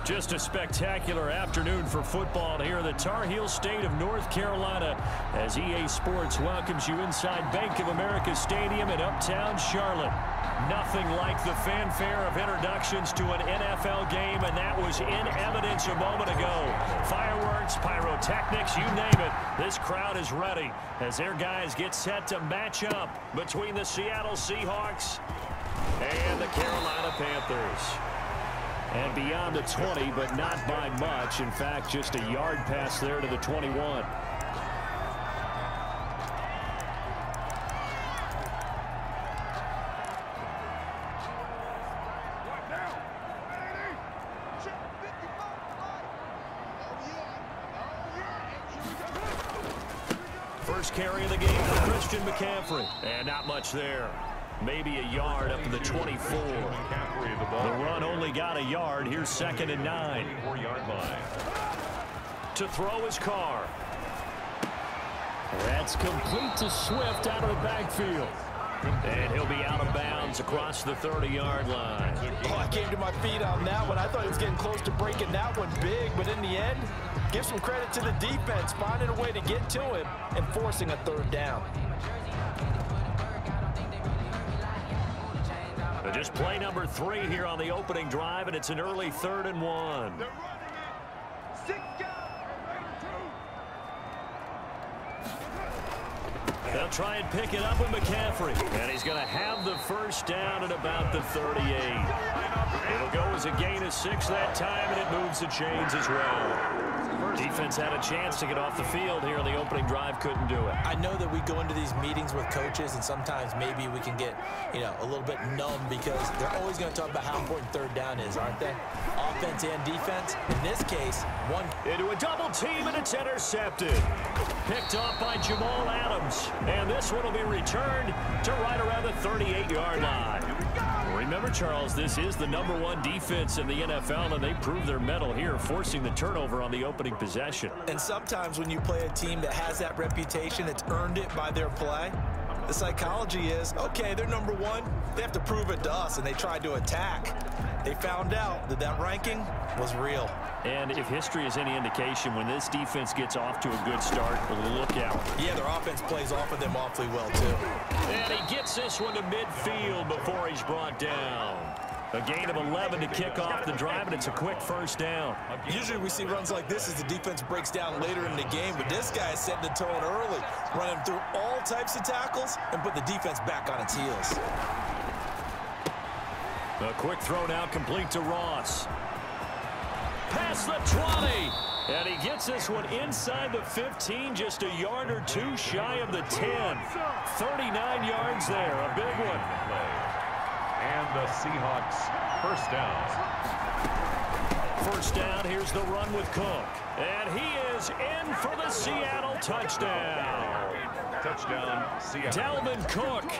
Just a spectacular afternoon for football here in the Tar Heel state of North Carolina as EA Sports welcomes you inside Bank of America Stadium in uptown Charlotte. Nothing like the fanfare of introductions to an NFL game, and that was in evidence a moment ago. Fireworks, pyrotechnics, you name it. This crowd is ready as their guys get set to match up between the Seattle Seahawks and the Carolina Panthers. And beyond the 20, but not by much. In fact, just a yard pass there to the 21. First carry of the game for Christian McCaffrey. And not much there. Maybe a yard up to the 24. The run only got a yard. Here's 2nd and 9. To throw his car. That's complete to Swift out of the backfield. And he'll be out of bounds across the 30-yard line. Oh, I came to my feet on that one. I thought he was getting close to breaking that one big, but in the end, give some credit to the defense, finding a way to get to him and forcing a 3rd down. Just play number 3 here on the opening drive, and it's an early 3rd and 1. They'll try and pick it up with McCaffrey, and he's going to have the first down at about the 38. It'll go as a gain of 6 that time, and it moves the chains as well. Defense had a chance to get off the field here on the opening drive, couldn't do it. I know that we go into these meetings with coaches, and sometimes maybe we can get, a little bit numb because they're always going to talk about how important 3rd down is, aren't they? Offense and defense. In this case, one. Into a double team, and it's intercepted. Picked off by Jamal Adams. And this one will be returned to right around the 38-yard line. Remember, Charles, this is the #1 defense in the NFL, and they prove their mettle here, forcing the turnover on the opening possession. And sometimes when you play a team that has that reputation, it's earned it by their play. The psychology is, okay, they're #1. They have to prove it to us, and they tried to attack. They found out that that ranking was real. And if history is any indication, when this defense gets off to a good start, look out. Yeah, their offense plays off of them awfully well, too. And he gets this one to midfield before he's brought down. A gain of 11 to kick off the drive, and it's a quick first down. Usually we see runs like this as the defense breaks down later in the game, but this guy is setting the tone early, running through all types of tackles and put the defense back on its heels. A quick throw now complete to Ross. Past the 20. And he gets this one inside the 15, just a yard or 2 shy of the 10. 39 yards there, a big one. And the Seahawks first down. First down, here's the run with Cook. And he is in for the Seattle touchdown. Touchdown, Seattle. Dalvin Cook,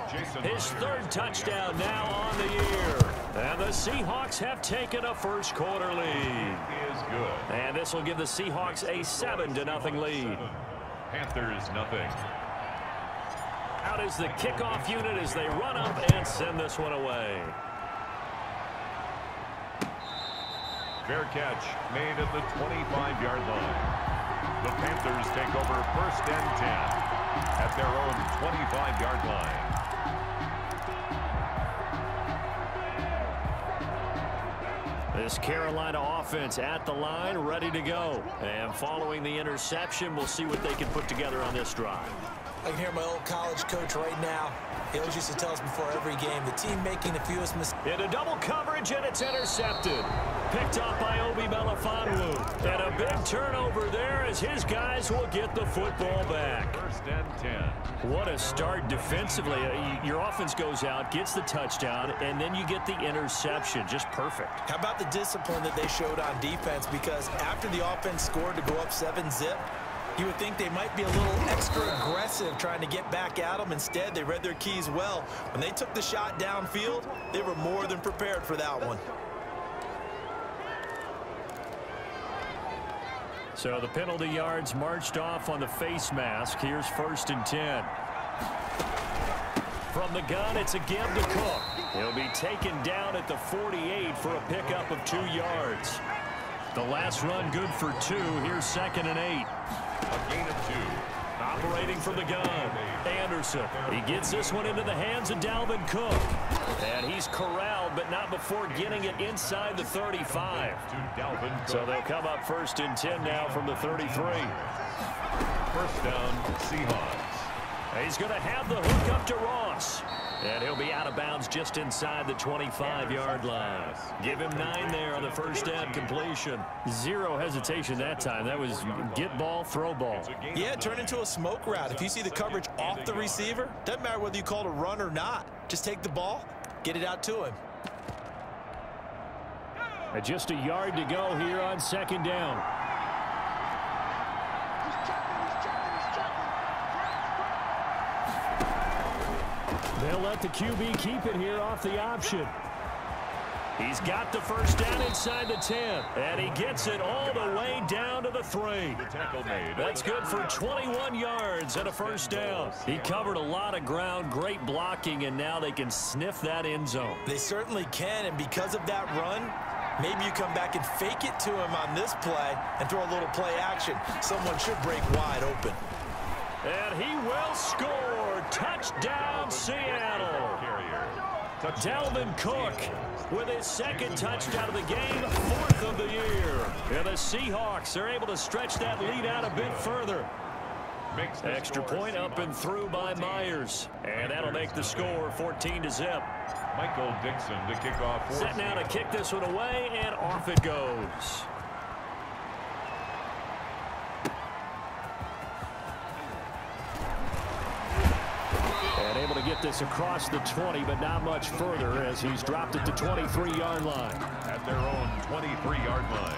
his 3rd touchdown now on the year. And the Seahawks have taken a first quarter lead. Is good. And this will give the Seahawks a 7-0 lead. Panthers nothing. Out is the kickoff unit as they run up and send this one away. Fair catch made at the 25-yard line. The Panthers take over 1st and 10 at their own 25-yard line. This Carolina offense at the line, ready to go. And following the interception, we'll see what they can put together on this drive. I can hear my old college coach right now. He always used to tell us before every game, the team making the fewest mistakes. Into double coverage, and it's intercepted. Picked up by Obi Melifonwu. And a big turnover there as his guys will get the football back. 1st and 10. What a start defensively. Your offense goes out, gets the touchdown, and then you get the interception. Just perfect. How about the discipline that they showed on defense? Because after the offense scored to go up 7-zip, you would think they might be a little extra aggressive trying to get back at them. Instead, they read their keys well. When they took the shot downfield, they were more than prepared for that one. So the penalty yards marched off on the face mask. Here's 1st and 10. From the gun, it's a give to Cook. He'll be taken down at the 48 for a pickup of 2 yards. The last run good for 2. Here's 2nd and 8. A gain of 2. Operating from the gun, Anderson. He gets this one into the hands of Dalvin Cook. And he's corralled, but not before getting it inside the 35. So they'll come up 1st and 10 now from the 33. First down, Seahawks. He's going to have the hook up to Ross. And he'll be out of bounds just inside the 25-yard line. Give him 9 there on the first down completion. 0 hesitation that time. That was get ball, throw ball. Yeah, it turned into a smoke route. If you see the coverage off the receiver, doesn't matter whether you call it a run or not. Just take the ball, get it out to him. Just a yard to go here on 2nd down. They'll let the QB keep it here off the option. He's got the first down inside the 10. And he gets it all the way down to the 3. That's good for 21 yards and a first down. He covered a lot of ground, great blocking, and now they can sniff that end zone. They certainly can, and because of that run, maybe you come back and fake it to him on this play and throw a little play action. Someone should break wide open. And he will score. Touchdown, Seattle. Dalvin Cook with his 2nd touchdown of the game, 4th of the year. And the Seahawks are able to stretch that lead out a bit further. Extra point up and through by Myers. And that'll make the score 14-0. Michael Dixon to kick off. Set now to kick this one away, and off it goes. And able to get this across the 20, but not much further as he's dropped it to 23-yard line. At their own 23-yard line.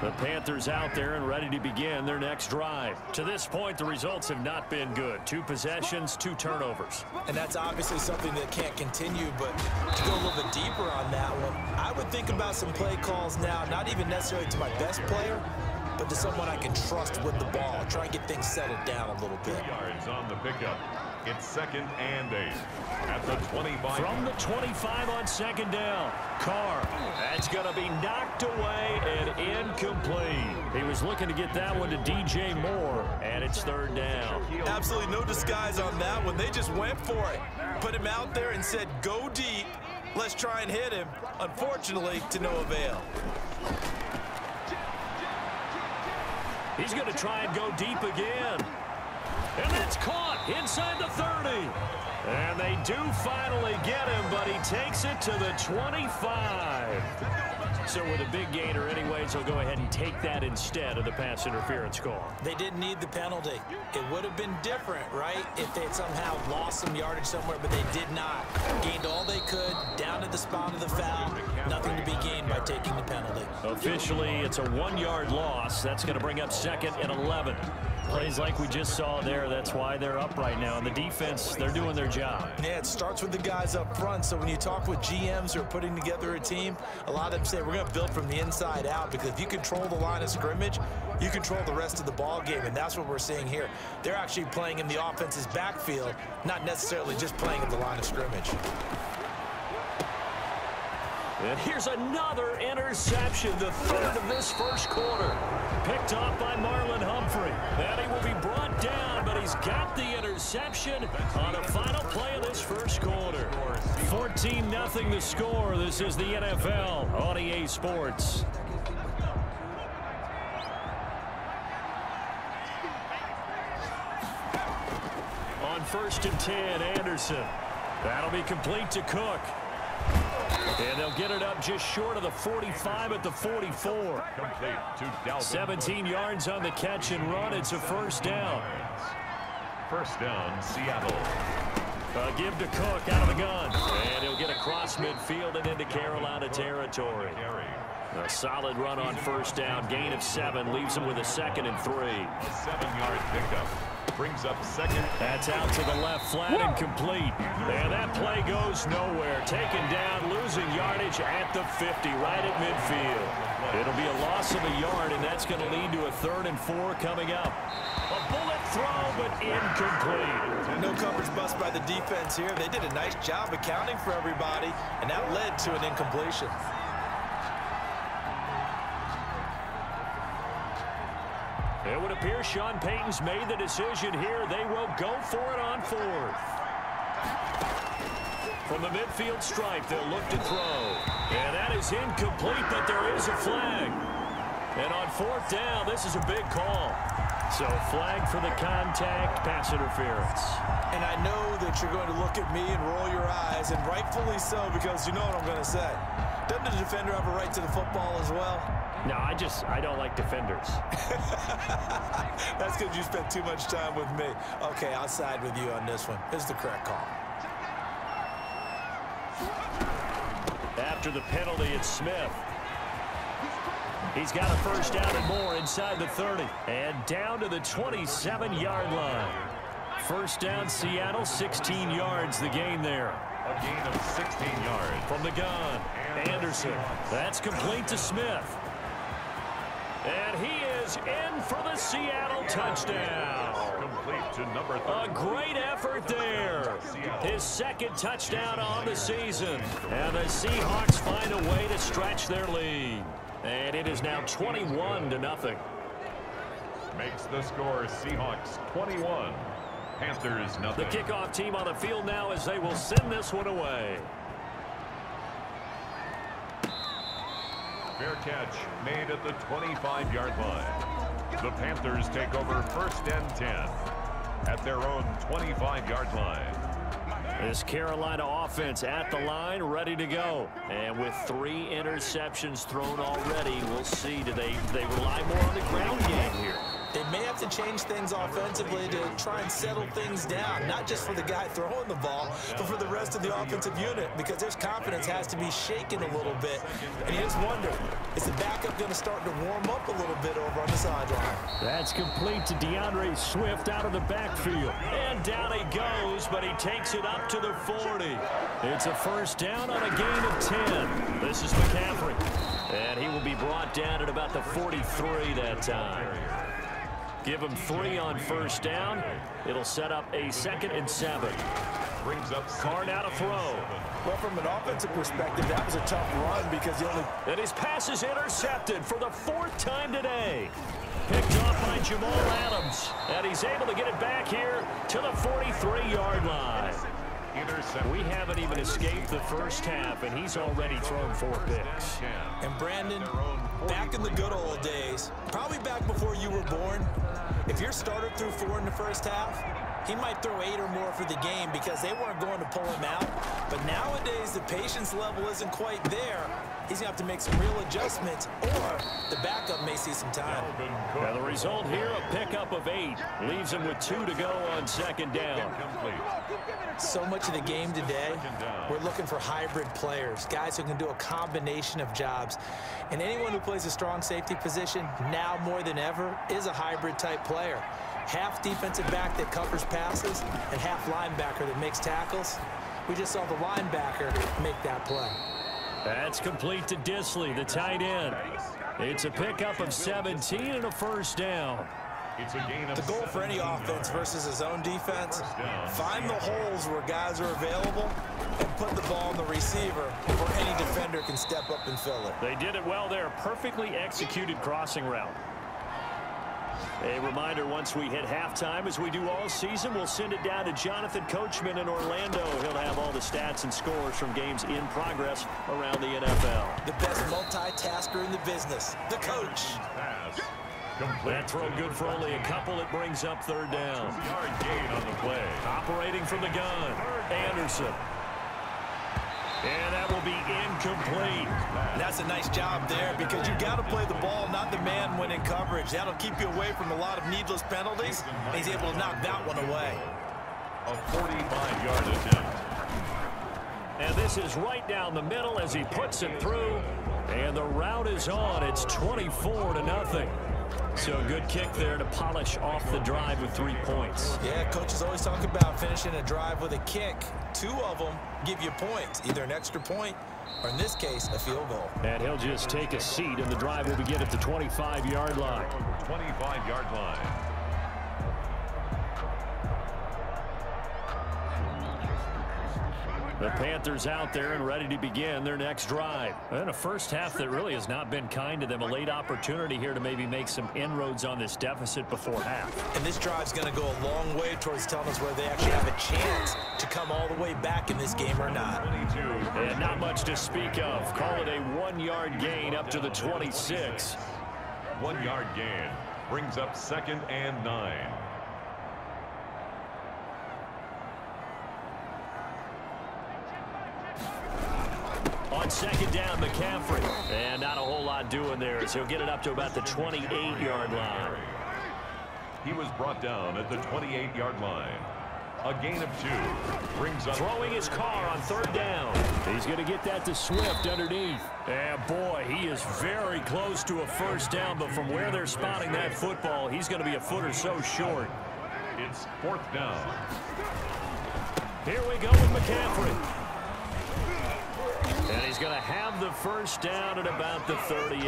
The Panthers out there and ready to begin their next drive. To this point, the results have not been good. 2 possessions, 2 turnovers. And that's obviously something that can't continue, but to go a little bit deeper on that one, I would think about some play calls now, not even necessarily to my best player, but to someone I can trust with the ball. Try and get things settled down a little bit. 2 yards on the pickup. It's 2nd and 8. At the 25. From the 25 on 2nd down. Carr. That's going to be knocked away and incomplete. He was looking to get that one to DJ Moore, and it's 3rd down. Absolutely no disguise on that one. They just went for it. Put him out there and said, go deep. Let's try and hit him. Unfortunately, to no avail. He's going to try and go deep again. And that's caught inside the 30. And they do finally get him, but he takes it to the 25. So with a big gainer anyways, he'll go ahead and take that instead of the pass interference call. They didn't need the penalty. It would have been different, right, if they had somehow lost some yardage somewhere, but they did not. Gained all they could, down at the spot of the foul. Nothing to be gained by taking the penalty. Officially, it's a 1-yard loss. That's going to bring up 2nd and 11. Plays like we just saw there, that's why they're up right now. And the defense, they're doing their job. Yeah, it starts with the guys up front. So when you talk with GMs who are putting together a team, a lot of them say we're going to build from the inside out, because if you control the line of scrimmage, you control the rest of the ball game, and that's what we're seeing here. They're actually playing in the offense's backfield, not necessarily just playing at the line of scrimmage. And here's another interception, the 3rd of this first quarter. Picked off by Marlon Humphrey. And he will be brought down, but he's got the interception on the final play of this first quarter. 14-0 the score. This is the NFL on EA Sports. On 1st and 10, Anderson. That'll be complete to Cook. And they'll get it up just short of the 45 at the 44. 17 yards on the catch and run. It's a first down. First down, Seattle. Give to Cook out of the gun. And he'll get across midfield and into Carolina territory. A solid run on first down. Gain of 7 leaves him with a 2nd and 3. A 7-yard pickup. Brings up 2nd. That's out to the left, flat and complete. And that play goes nowhere. Taken down, losing yardage at the 50, right at midfield. It'll be a loss of a yard, and that's going to lead to a 3rd and 4 coming up. A bullet throw, but incomplete. No coverage bust by the defense here. They did a nice job accounting for everybody, and that led to an incompletion. It would appear Sean Payton's made the decision here. They will go for it on 4th. From the midfield stripe, they'll look to throw. And that is incomplete, but there is a flag. And on 4th down, this is a big call. So flag for the contact, pass interference. And I know that you're going to look at me and roll your eyes, and rightfully so, because you know what I'm going to say. Doesn't the defender have a right to the football as well? No, I don't like defenders. That's because you spent too much time with me. Okay, I'll side with you on this one. This is the correct call. After the penalty, it's Smith. He's got a first down and more inside the 30. And down to the 27-yard line. First down, Seattle, 16 yards, the gain there. A gain of 16 yards. From the gun, Anderson. That's complete to Smith. And he is in for the Seattle touchdown. Complete to number 3. A great effort there. His second touchdown on the season. And the Seahawks find a way to stretch their lead. And it is now 21-0. Makes the score Seahawks 21. Panthers nothing. The kickoff team on the field now as they will send this one away. Fair catch made at the 25-yard line. The Panthers take over 1st and 10 at their own 25-yard line. This Carolina offense at the line, ready to go. And with 3 interceptions thrown already, we'll see. Do they rely more on the ground game here? They may have to change things offensively to try and settle things down, not just for the guy throwing the ball, but for the rest of the offensive unit, because their confidence has to be shaken a little bit. And you just wonder, is the backup going to start to warm up a little bit over on the sideline? That's complete to DeAndre Swift out of the backfield. And down he goes, but he takes it up to the 40. It's a first down on a gain of 10. This is McCaffrey. And he will be brought down at about the 43 that time. Give him 3 on first down. It'll set up a 2nd and 7. Brings up Carr now to throw. Well, from an offensive perspective, that was a tough run because the only... And his pass is intercepted for the 4th time today. Picked off by Jamal Adams. And he's able to get it back here to the 43-yard line. We haven't even escaped the first half, and he's already thrown 4 picks. And Brandon, back in the good old days, probably back before you were born, if your starter threw 4 in the first half, he might throw 8 or more for the game because they weren't going to pull him out. But nowadays, the patience level isn't quite there. He's going to have to make some real adjustments, or the backup may see some time. Now the result here, a pickup of 8. Leaves him with 2 to go on 2nd down. So much of the game today, we're looking for hybrid players, guys who can do a combination of jobs. And anyone who plays a strong safety position, now more than ever, is a hybrid type player. Half defensive back that covers passes and half linebacker that makes tackles. We just saw the linebacker make that play. That's complete to Disley, the tight end. It's a pickup of 17 and a first down. It's a gain of the goal for any offense versus his own defense, find the holes where guys are available and put the ball on the receiver before any defender can step up and fill it. They did it well there. Perfectly executed crossing route. A reminder, once we hit halftime, as we do all season, we'll send it down to Jonathan Coachman in Orlando. He'll have all the stats and scores from games in progress around the NFL. The best multitasker in the business, the coach. That throw good for only a couple. It brings up 3rd down. Yard gain on the play. Operating from the gun, Anderson. And that will be incomplete. That's a nice job there because you got to play the ball, not the man when in coverage. That'll keep you away from a lot of needless penalties. He's able to knock that one away. A 45-yard attempt. And this is right down the middle as he puts it through. And the route is on. It's 24-0. So a good kick there to polish off the drive with 3 points. Yeah, coaches always talk about finishing a drive with a kick. 2 of them give you points, either an extra point or, in this case, a field goal. And he'll just take a seat, and the drive will begin at the 25-yard line. 25-yard line. The Panthers out there and ready to begin their next drive. And a first half that really has not been kind to them. A late opportunity here to maybe make some inroads on this deficit before half. And this drive's going to go a long way towards telling us whether they actually have a chance to come all the way back in this game or not. And not much to speak of. Call it a 1-yard gain up to the 26. 1-yard gain brings up 2nd and 9. On 2nd down, McCaffrey. And not a whole lot doing there as he'll get it up to about the 28-yard line. He was brought down at the 28-yard line. A gain of 2 brings up. Throwing his car on 3rd down. He's going to get that to Swift underneath. And boy, he is very close to a first down, but from where they're spotting that football, he's going to be a foot or so short. It's 4th down. Here we go with McCaffrey. And he's going to have the first down at about the 38.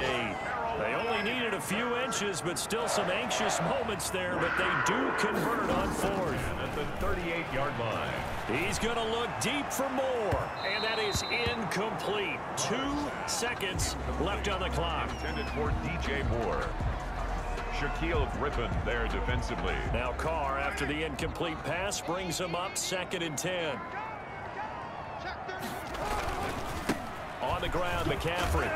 They only needed a few inches, but still some anxious moments there, but they do convert on 4th. At the 38-yard line. He's going to look deep for more, and that is incomplete. 2 seconds left on the clock. Intended for DJ Moore. Shaquille Griffin there defensively. Now Carr, after the incomplete pass, brings him up 2nd and 10. On the ground, McCaffrey.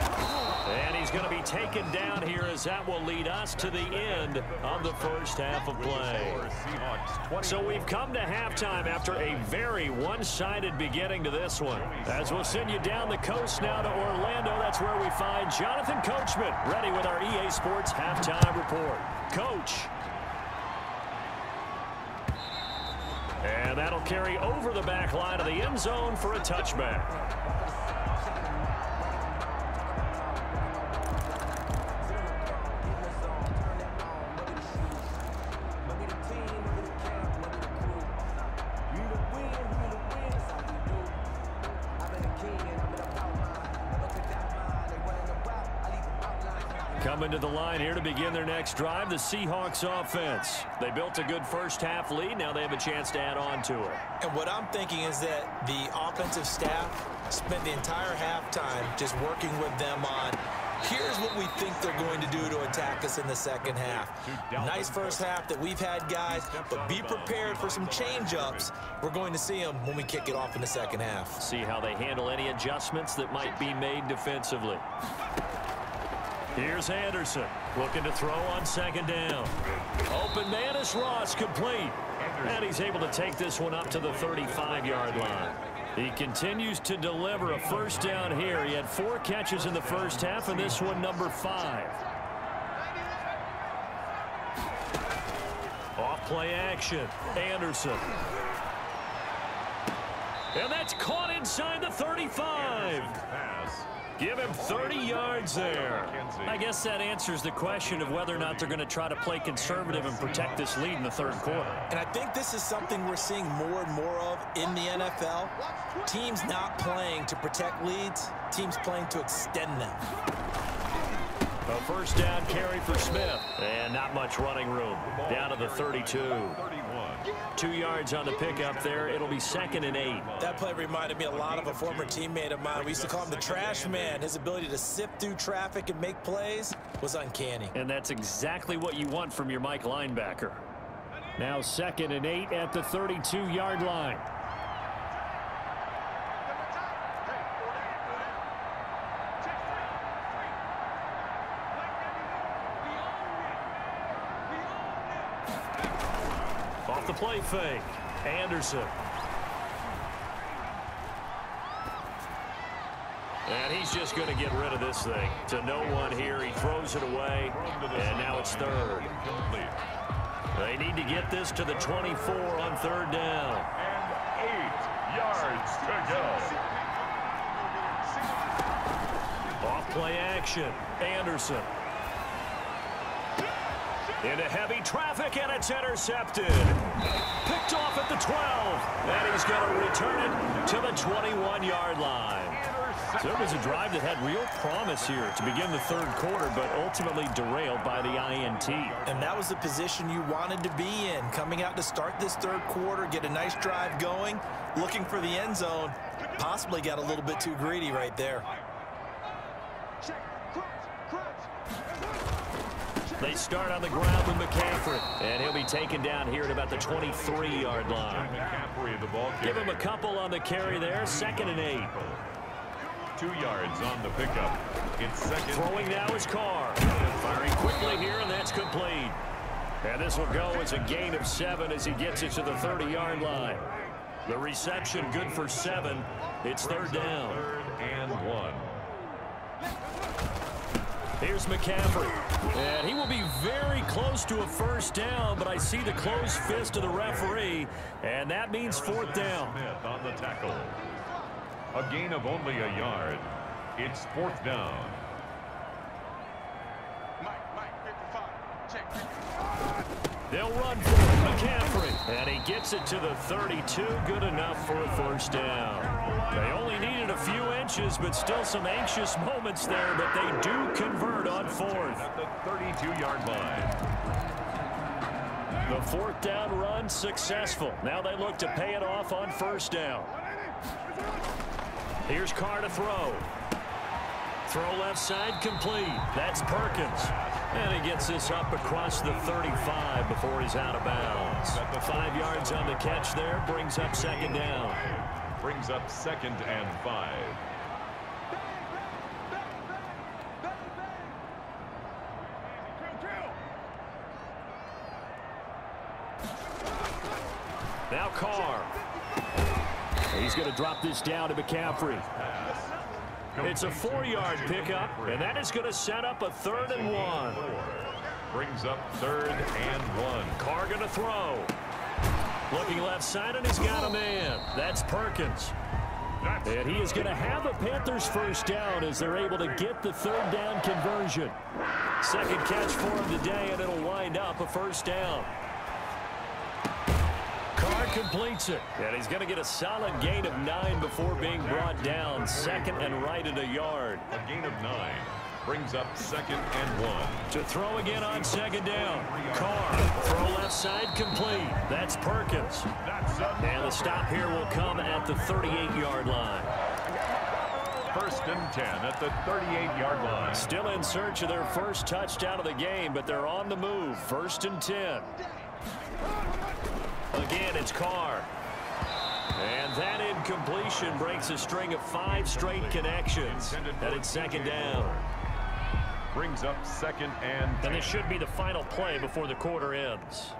And he's going to be taken down here as that will lead us to the end of the first half of play. So we've come to halftime after a very one-sided beginning to this one. As we'll send you down the coast now to Orlando, that's where we find Jonathan Coachman ready with our EA Sports halftime report. Coach. And that'll carry over the back line of the end zone for a touchback. Coming to the line here to begin their next drive, the Seahawks offense. They built a good first half lead. Now they have a chance to add on to it. And what I'm thinking is that the offensive staff spent the entire halftime just working with them on, here's what we think they're going to do to attack us in the second half. Nice first half that we've had, guys, but be prepared for some change-ups. We're going to see them when we kick it off in the second half. See how they handle any adjustments that might be made defensively. Here's Anderson looking to throw on 2nd down. Open man is Ross, complete. And he's able to take this one up to the 35-yard line. He continues to deliver a first down here. He had 4 catches in the first half, and this one number 5. Off play action. Anderson. And that's caught inside the 35. Give him 30 yards there. I guess that answers the question of whether or not they're going to try to play conservative and protect this lead in the 3rd quarter. And I think this is something we're seeing more and more of in the NFL. Teams not playing to protect leads, teams playing to extend them. A first down carry for Smith. And not much running room. Down to the 32. 2 yards on the pickup there. It'll be 2nd and 8. That play reminded me a lot of a former teammate of mine. We used to call him the trash man. His ability to sift through traffic and make plays was uncanny. And that's exactly what you want from your Mike linebacker. Now 2nd and 8 at the 32-yard line. Off the play fake. Anderson. And he's just going to get rid of this thing. To no one here. He throws it away. And now it's 3rd. They need to get this to the 24 on 3rd down. And 8 yards to go. Off play action. Anderson. Into heavy traffic, and it's intercepted. Picked off at the 12. And he's going to return it to the 21-yard line. So it was a drive that had real promise here to begin the 3rd quarter, but ultimately derailed by the INT. And that was the position you wanted to be in. Coming out to start this 3rd quarter, get a nice drive going, looking for the end zone. Possibly got a little bit too greedy right there. They start on the ground with McCaffrey, and he'll be taken down here at about the 23-yard line. Give him a couple on the carry there, 2nd and 8. 2 yards on the pickup. It's 2nd. Throwing now is Carr. Firing quickly here, and that's complete. And this will go as a gain of 7 as he gets it to the 30-yard line. The reception good for 7. It's 3rd down. 3rd and 1. Here's McCaffrey. And he will be very close to a 1st down, but I see the closed fist of the referee, and that means 4th down. Smith on the tackle. A gain of only a yard. It's 4th down. They'll run for it. McCaffrey. And he gets it to the 32. Good enough for a 1st down. They only needed a few inches, but still some anxious moments there, but they do convert on 4th. At the 32-yard line. The 4th down run successful. Now they look to pay it off on 1st down. Here's Carr to throw. Throw left side complete. That's Perkins. And he gets this up across the 35 before he's out of bounds. 5 yards on the catch there. Brings up 2nd down. Brings up 2nd and 5. Now Carr. He's going to drop this down to McCaffrey. It's a 4-yard pickup, and that is going to set up a 3rd and 1. Brings up 3rd and 1. Carr going to throw. Looking left side, and he's got a man. That's Perkins. And he is going to have a Panthers 1st down as they're able to get the 3rd down conversion. 2nd catch for him today, and it'll wind up a 1st down. Carr completes it, and he's going to get a solid gain of 9 before being brought down. 2nd and right at a yard. A gain of 9. Brings up 2nd and 1. To throw again on 2nd down. Carr, throw left side complete. That's Perkins. And the stop here will come at the 38-yard line. 1st and 10 at the 38-yard line. Still in search of their first touchdown of the game, but they're on the move. 1st and 10. Again, it's Carr. And that incompletion breaks a string of 5 straight connections. And it's 2nd down. Brings up 2nd and 10. And this should be the final play before the quarter ends.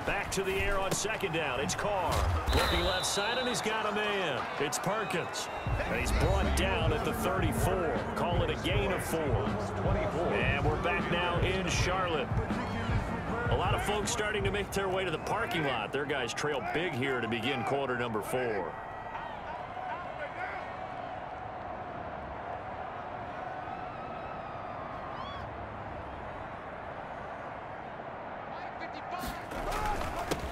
Back to the air on 2nd down. It's Carr. Looking left side, and he's got a man. It's Perkins. And he's brought down at the 34. Call it a gain of 4. And we're back now in Charlotte. A lot of folks starting to make their way to the parking lot. Their guys trail big here to begin quarter number 4.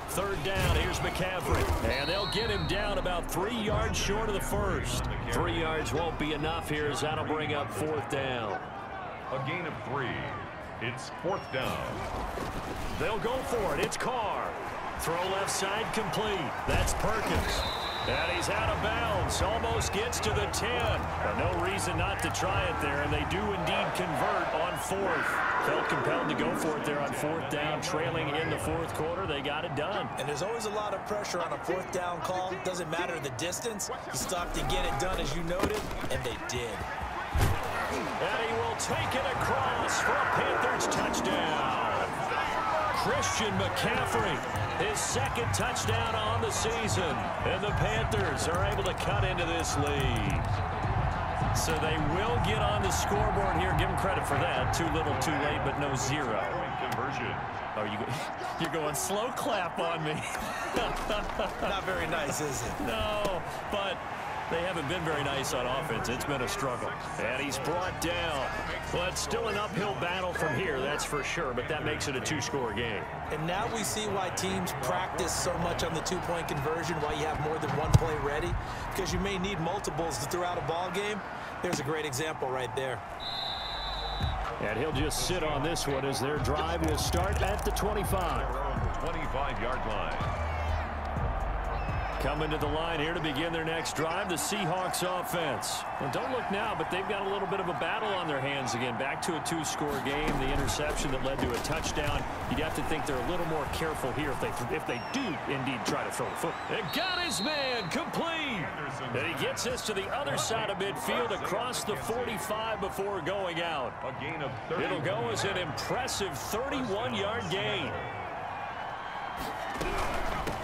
Third down, here's McCaffrey. And they'll get him down about 3 yards short of the 1st. 3 yards won't be enough here as that'll bring up 4th down. A gain of 3. It's 4th down. They'll go for it. It's Carr. Throw left side complete. That's Perkins. And he's out of bounds. Almost gets to the 10. But no reason not to try it there, and they do indeed convert on 4th. Felt compelled to go for it there on 4th down. Trailing in the 4th quarter, they got it done. And there's always a lot of pressure on a 4th down call. Doesn't matter the distance. You stop to get it done, as you noted, and they did. And he will take it across for a Panthers touchdown. Christian McCaffrey, his 2nd touchdown on the season. And the Panthers are able to cut into this lead. So they will get on the scoreboard here. Give them credit for that. Too little, too late, but no 0. Conversion. Oh, you're going slow clap on me. Not very nice, is it? No, but they haven't been very nice on offense. It's been a struggle. And he's brought down. Well, it's still an uphill battle from here, that's for sure, but that makes it a 2-score game. And now we see why teams practice so much on the 2-point conversion, why you have more than one play ready, because you may need multiples throughout a ball game. There's a great example right there. And he'll just sit on this one as their drive will start at the 25. 25-yard line. Coming to the line here to begin their next drive, the Seahawks offense. Well, don't look now, but they've got a little bit of a battle on their hands again. Back to a 2-score game. The interception that led to a touchdown. You'd have to think they're a little more careful here if they do indeed try to throw the foot. And got his man complete. And he gets this to the other side of midfield across the 45 before going out. A gain of 30. It'll go as an impressive 31-yard gain.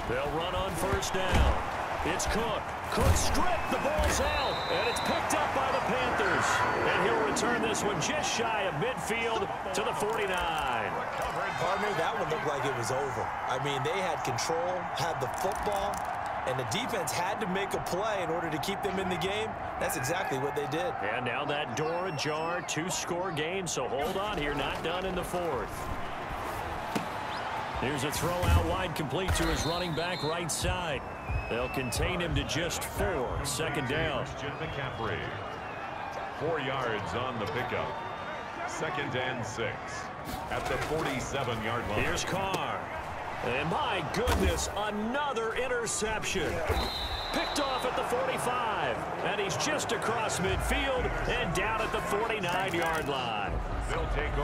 They'll run on first down. It's Cook. Cook stripped. The ball's out. And it's picked up by the Panthers. And he'll return this one just shy of midfield to the 49. Partner, that one looked like it was over. I mean, they had control, had the football, and the defense had to make a play in order to keep them in the game. That's exactly what they did. And now that door ajar, 2-score game. So hold on here. Not done in the fourth. Here's a throw out wide, complete to his running back right side. They'll contain him to just 4. Second down. Christian McCaffrey. 4 yards on the pickup. 2nd and 6 at the 47-yard line. Here's Carr. And my goodness, another interception. Picked off at the 45. And he's just across midfield and down at the 49-yard line.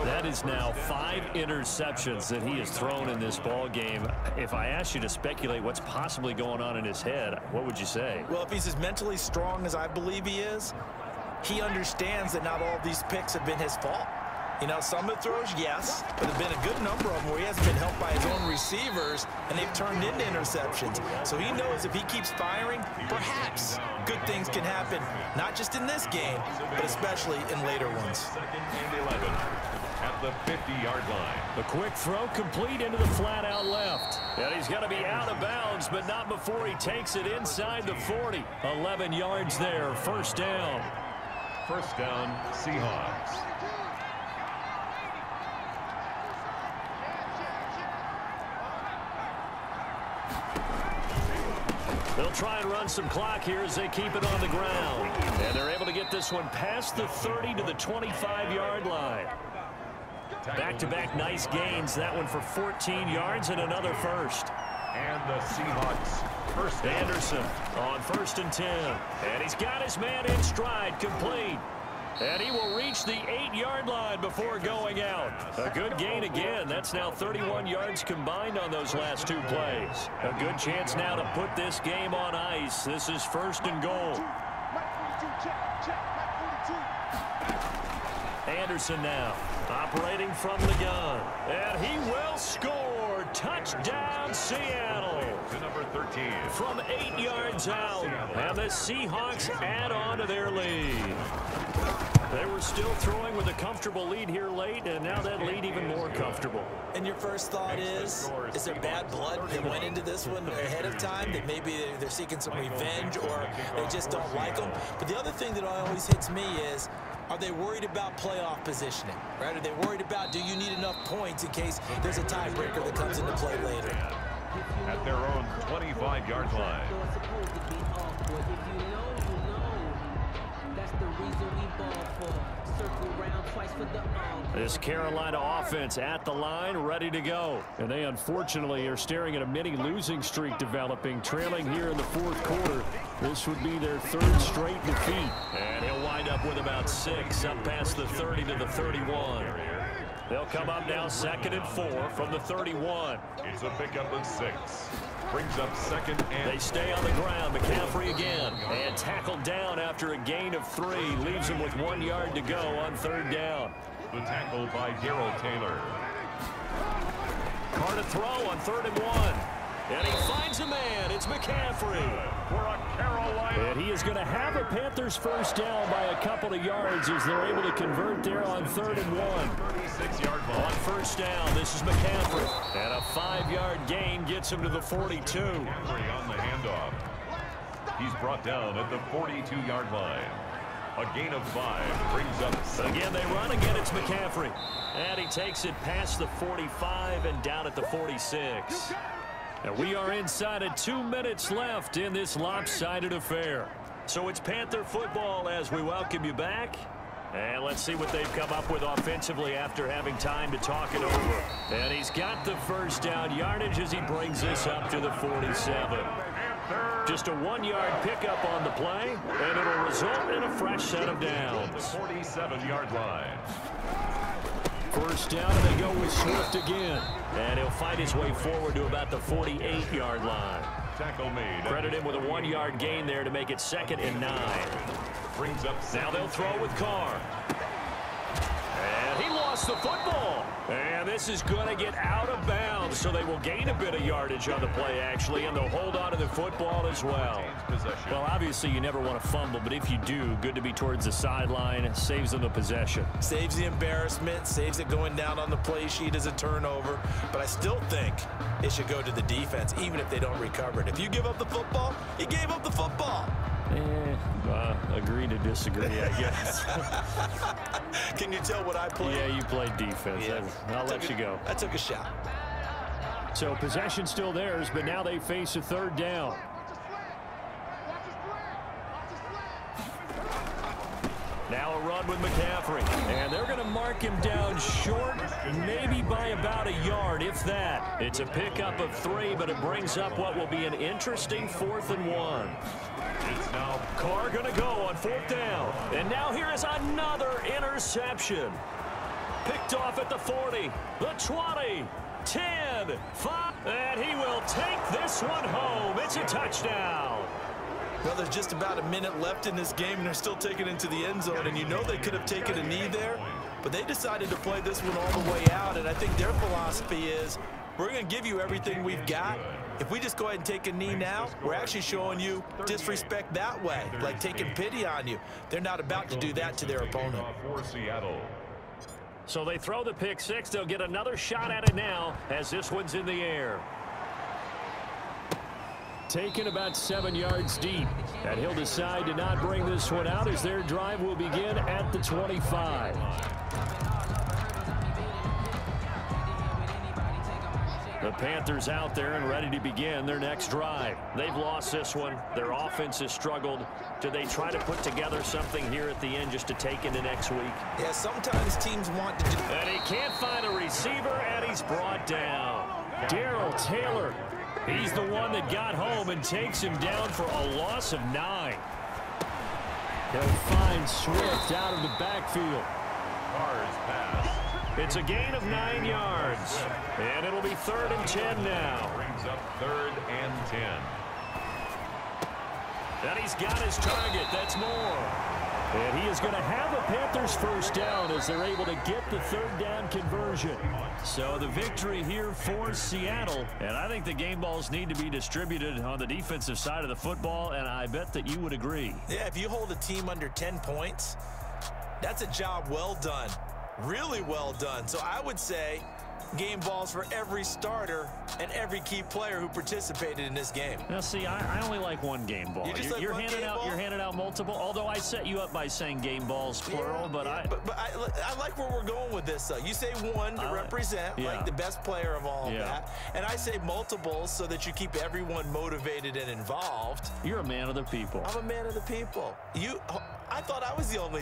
That is now 5 interceptions that he has thrown in this ball game. If I asked you to speculate what's possibly going on in his head, what would you say? Well, if he's as mentally strong as I believe he is, he understands that not all of these picks have been his fault. You know, some of the throws, yes, but there have been a good number of them where he hasn't been helped by his own receivers, and they've turned into interceptions. So he knows if he keeps firing, perhaps good things can happen, not just in this game, but especially in later ones. 2nd and 11 at the 50-yard line. The quick throw complete into the flat out left. And he's going to be out of bounds, but not before he takes it inside the 40. 11 yards there, first down. First down, Seahawks. They'll try and run some clock here as they keep it on the ground. And they're able to get this one past the 30 to the 25-yard line. Back-to-back nice gains. That one for 14 yards and another first. And the Seahawks first down. Anderson on 1st and 10. And he's got his man in stride, complete. And he will reach the 8-yard line before going out. A good gain again. That's now 31 yards combined on those last 2 plays. A good chance now to put this game on ice. This is 1st and goal. Anderson now operating from the gun. And he will score. Touchdown, Seattle. To number 13. From 8 yards out. And the Seahawks add on to their lead. They were still throwing with a comfortable lead here late, and now that lead even more comfortable. And your first thought is there bad blood that went into this one ahead of time, that maybe they're seeking some revenge or they just don't like them? But the other thing that always hits me is, are they worried about playoff positioning, right? Are they worried about, do you need enough points in case there's a tiebreaker that comes into play later? At their own 25-yard line. This Carolina offense at the line, ready to go. And they unfortunately are staring at a mini losing streak developing, trailing here in the 4th quarter. This would be their 3rd straight defeat. And he'll wind up with about 6 up past the 30 to the 31. They'll come up now 2nd and 4 from the 31. It's a pickup of 6. Brings up 2nd and... They stay on the ground. McCaffrey again. And tackled down after a gain of 3. Leaves him with 1 yard to go on 3rd down. The tackle by Darrell Taylor. Carr to throw on 3rd and 1. And he finds a man. It's McCaffrey. For a Carolina. And he is going to have a Panthers first down by a couple of yards as they're able to convert there on 3rd and 1. 36-yard ball. On first down, this is McCaffrey. And a 5-yard gain gets him to the 42. McCaffrey on the handoff. He's brought down at the 42-yard line. A gain of 5 brings up 7. Again, they run again. It's McCaffrey. And he takes it past the 45 and down at the 46. And we are inside of 2 minutes left in this lopsided affair. So it's Panther football as we welcome you back. And let's see what they've come up with offensively after having time to talk it over. And he's got the first down yardage as he brings this up to the 47. Just a 1-yard pickup on the play, and it'll result in a fresh set of downs. The 47-yard line. First down, and they go with Swift again. And he'll fight his way forward to about the 48-yard line. Tackle made. Credit him with a 1-yard gain there to make it 2nd and 9. Brings up now they'll throw with Carr. And he lost the football. And this is going to get out of bounds, so they will gain a bit of yardage on the play, actually, and they'll hold on to the football as well. Well, obviously, you never want to fumble, but if you do, good to be towards the sideline. Saves them the possession. Saves the embarrassment, saves it going down on the play sheet as a turnover. But I still think it should go to the defense, even if they don't recover it. If you give up the football, you gave up the football. Agree to disagree, I guess. Can you tell what I played? Yeah, you played defense. Yeah. I'll let you go. I took a shot. So possession still theirs, but now they face a 3rd down. Now a run with McCaffrey. And they're going to mark him down short, maybe by about a yard, if that. It's a pickup of 3, but it brings up what will be an interesting 4th and 1. It's now Carr going to go on 4th down. And now here is another interception. Picked off at the 40, the 20, 10, 5, and he will take this one home. It's a touchdown. Well, there's just about a minute left in this game, and they're still taking it into the end zone. And you know they could have taken a knee there, but they decided to play this one all the way out. And I think their philosophy is, we're going to give you everything we've got. If we just go ahead and take a knee now, we're actually showing you disrespect that way, like taking pity on you. They're not about to do that to their opponent. So they throw the pick 6. They'll get another shot at it now as this one's in the air. Taken about 7 yards deep. And he'll decide to not bring this one out as their drive will begin at the 25. The Panthers out there and ready to begin their next drive. They've lost this one. Their offense has struggled. Do they try to put together something here at the end just to take into next week? Yeah, sometimes teams want to do. And he can't find a receiver, and he's brought down. Darrell Taylor. He's the one that got home and takes him down for a loss of 9. He'll find Swift out of the backfield. Carr's pass. It's a gain of 9 yards. And it'll be 3rd and 10 now. Brings up 3rd and 10. And he's got his target. That's more. And he is going to have a Panthers first down as they're able to get the 3rd down conversion. So the victory here for Seattle. And I think the game balls need to be distributed on the defensive side of the football, and I bet that you would agree. Yeah, if you hold a team under 10 points, that's a job well done. Really well done. So I would say game balls for every starter and every key player who participated in this game. Now, see, I only like one game ball. You're handing out multiple. Although I set you up by saying game balls plural, but I like where we're going with this. You say one to represent like the best player of all of that, and I say multiples so that you keep everyone motivated and involved. You're a man of the people. I'm a man of the people. I thought I was the only